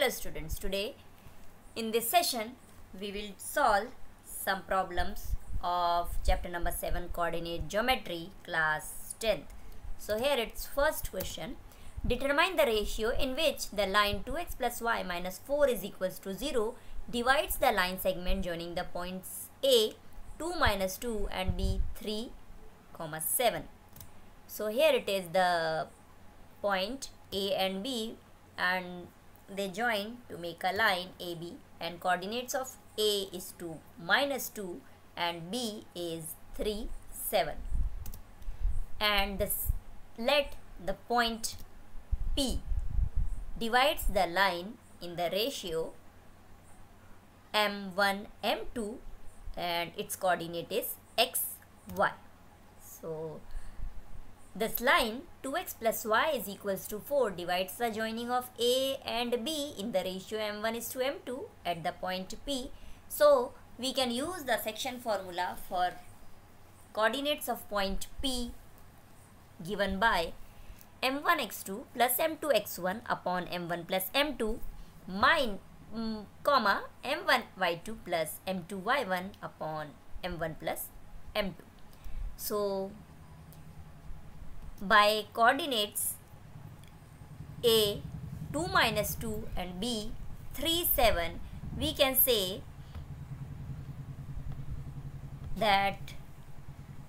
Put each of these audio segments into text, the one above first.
Hello students, today in this session we will solve some problems of chapter number 7 coordinate geometry class 10th. So here it's first question. Determine the ratio in which the line 2x plus y minus 4 is equals to 0 divides the line segment joining the points A 2 minus 2 and B 3, 7. So here it is the point A and B and they join to make a line AB, and coordinates of A is 2 minus 2 and B is 3, 7. And let the point P divides the line in the ratio M1, M2 and its coordinate is x, y. So this line 2x plus y is equals to 4 divides the joining of A and B in the ratio M1 is to M2 at the point P. So we can use the section formula for coordinates of point P given by M1x2 plus M2x1 upon M1 plus M2 comma M1y2 plus M2y1 upon M1 plus M2. So by coordinates A 2 minus 2 and B 3, 7, we can say that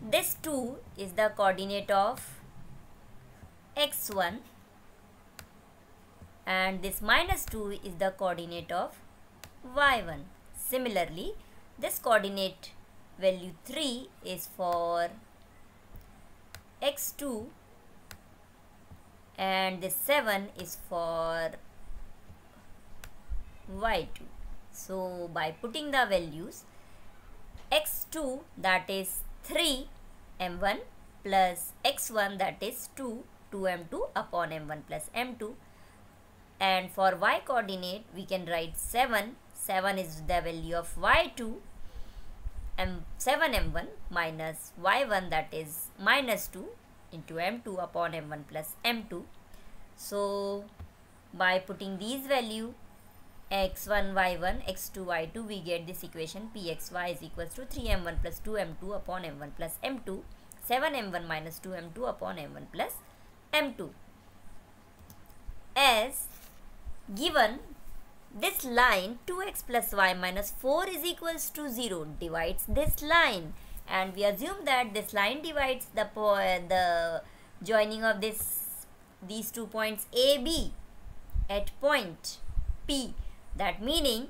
this 2 is the coordinate of x1 and this minus 2 is the coordinate of y1. Similarly, this coordinate value 3 is for x2 and this 7 is for y2. So by putting the values, x2 that is 3 m1 plus x1 that is 2 m2 upon m1 plus m2, and for y coordinate we can write 7 is the value of y2 7 m1 minus y1 that is minus 2 into m2 upon m1 plus m2. So by putting these value x1 y1 x2 y2, we get this equation pxy is equals to 3m1 plus 2m2 upon m1 plus m2, 7m1 minus 2m2 upon m1 plus m2. As given, this line 2x plus y minus 4 is equals to 0 divides this line, and we assume that this line divides the joining of these 2 points A, B at point P. That meaning,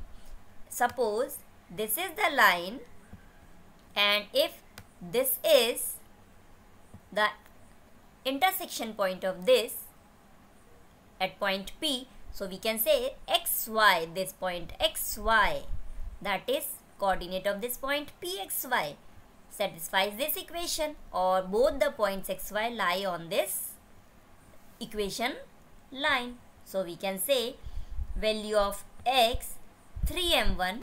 suppose this is the line and if this is the intersection point of this at point P, so we can say xy, this point xy, that is coordinate of this point pxy, satisfies this equation, or both the points xy lie on this equation line. So we can say value of x 3m1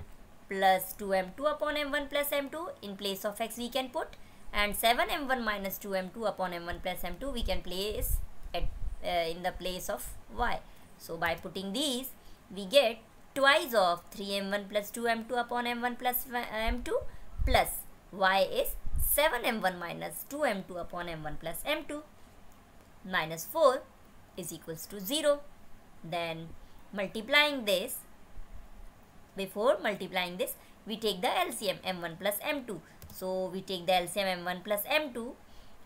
plus 2m2 upon m1 plus m2, in place of x we can put, and 7m1 minus 2m2 upon m1 plus m2 we can place at in the place of y. So by putting these, we get twice of 3m1 plus 2m2 upon m1 plus m2 plus y is 7m1 minus 2m2 upon m1 plus m2 minus 4 is equals to 0. Then multiplying this, before multiplying this, we take the LCM m1 plus m2. So we take the LCM m1 plus m2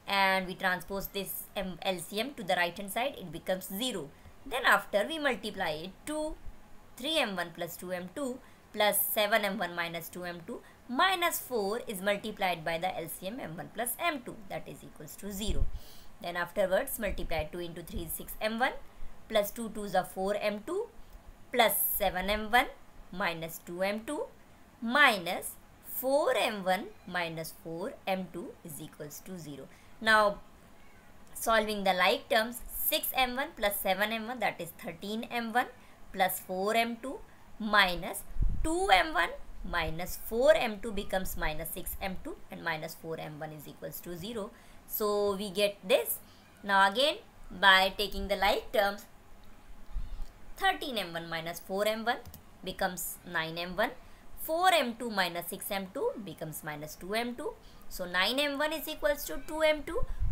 and we transpose this LCM to the right hand side, it becomes 0. Then after we multiply it, 3m1 plus 2m2 plus 7m1 minus 2m2 minus 4 is multiplied by the LCM m1 plus m2, that is equals to 0. Then afterwards multiply 2 into 3 is 6m1 plus 2 2s are 4m2 plus 7m1 minus 2m2 minus 4m1 minus 4m2 is equals to 0. Now solving the like terms, 6m1 plus 7m1 that is 13m1 plus 4m2 minus 2m1 minus 4m2 becomes minus 6m2 and minus 4m1 is equals to 0. So we get this. Now again by taking the like terms, 13m1 minus 4m1 becomes 9m1. 4m2 minus 6m2 becomes minus 2m2. So 9m1 is equals to 2m2,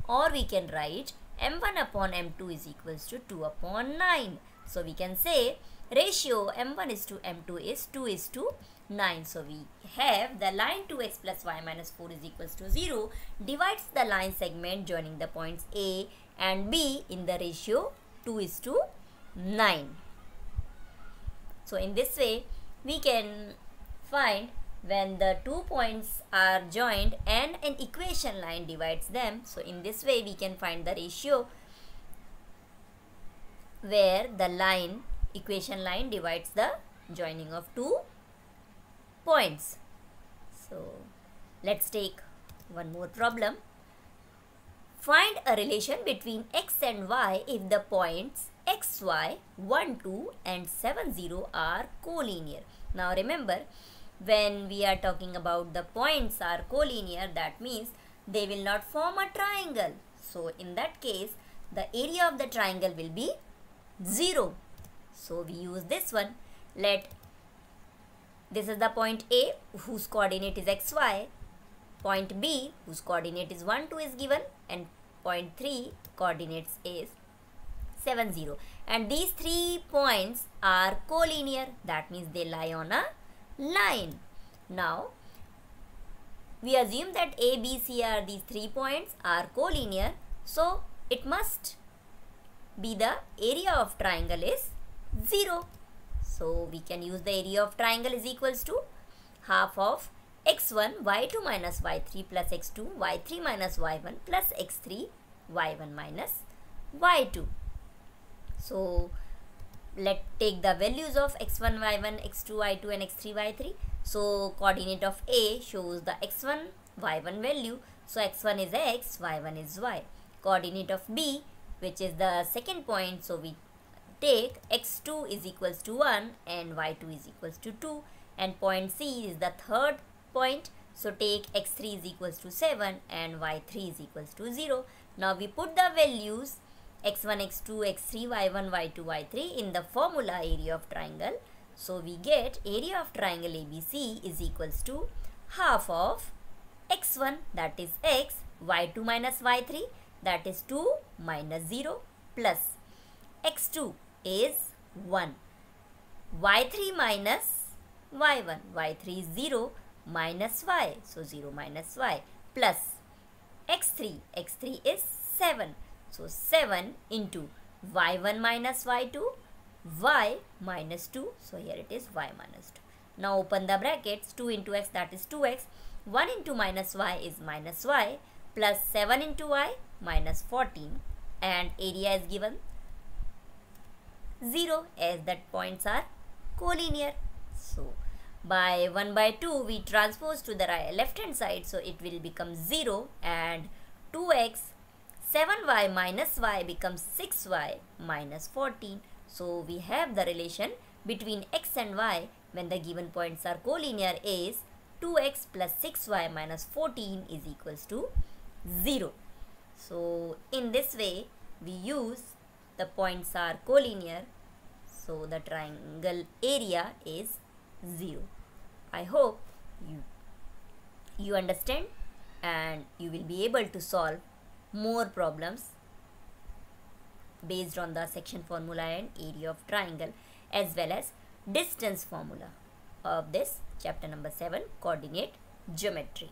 or we can write m1 upon m2 is equals to 2 upon 9. So we can say ratio m1 is to m2 is 2 is to 9. So we have the line 2x plus y minus 4 is equals to 0 divides the line segment joining the points A and B in the ratio 2 is to 9. So in this way we can find when the 2 points are joined and an equation line divides them. So in this way we can find the ratio where the equation line divides the joining of 2 points. So let's take one more problem. Find a relation between x and y if the points x, y, 1, 2 and 7, 0 are collinear. Now remember, when we are talking about the points are collinear, that means they will not form a triangle. So in that case, the area of the triangle will be 0. So we use this one. This is the point A whose coordinate is xy, point B whose coordinate is 1, 2 is given, and point 3 coordinates is 7, 0. And these 3 points are collinear, that means they lie on a line. Now we assume that A, B, C are these 3 points are collinear, so it must be the area of triangle is 0. So we can use the area of triangle is equals to half of x1 y2 minus y3 plus x2 y3 minus y1 plus x3 y1 minus y2. So let's take the values of x1 y1 x2 y2 and x3 y3. So coordinate of A shows the x1 y1 value, so x1 is x, y1 is y. Coordinate of B, which is the second point, so we take x2 is equals to 1 and y2 is equals to 2, and point C is the third point, so take x3 is equals to 7 and y3 is equals to 0. Now we put the values x1, x2, x3, y1, y2, y3 in the formula area of triangle. So we get area of triangle ABC is equals to half of x1, that is x, y2 minus y3, that is 2 minus 0, plus x2 is 1, y3 minus y1, y3 is 0 minus y, so 0 minus y, plus x3 is 7, so 7 into y1 minus y2, y minus 2, so here it is y minus 2. Now open the brackets, 2 into x, that is 2x, 1 into minus y is minus y, plus 7 into y minus 14, and area is given 0 as that points are collinear. So by 1 by 2 we transpose to the left hand side, so it will become 0, and 2x 7y minus y becomes 6y minus 14. So we have the relation between x and y when the given points are collinear is 2x plus 6y minus 14 is equals to 0. So in this way we use the points are collinear, so the triangle area is 0. I hope you understand and you will be able to solve more problems based on the section formula and area of triangle as well as distance formula of this chapter number 7, coordinate geometry.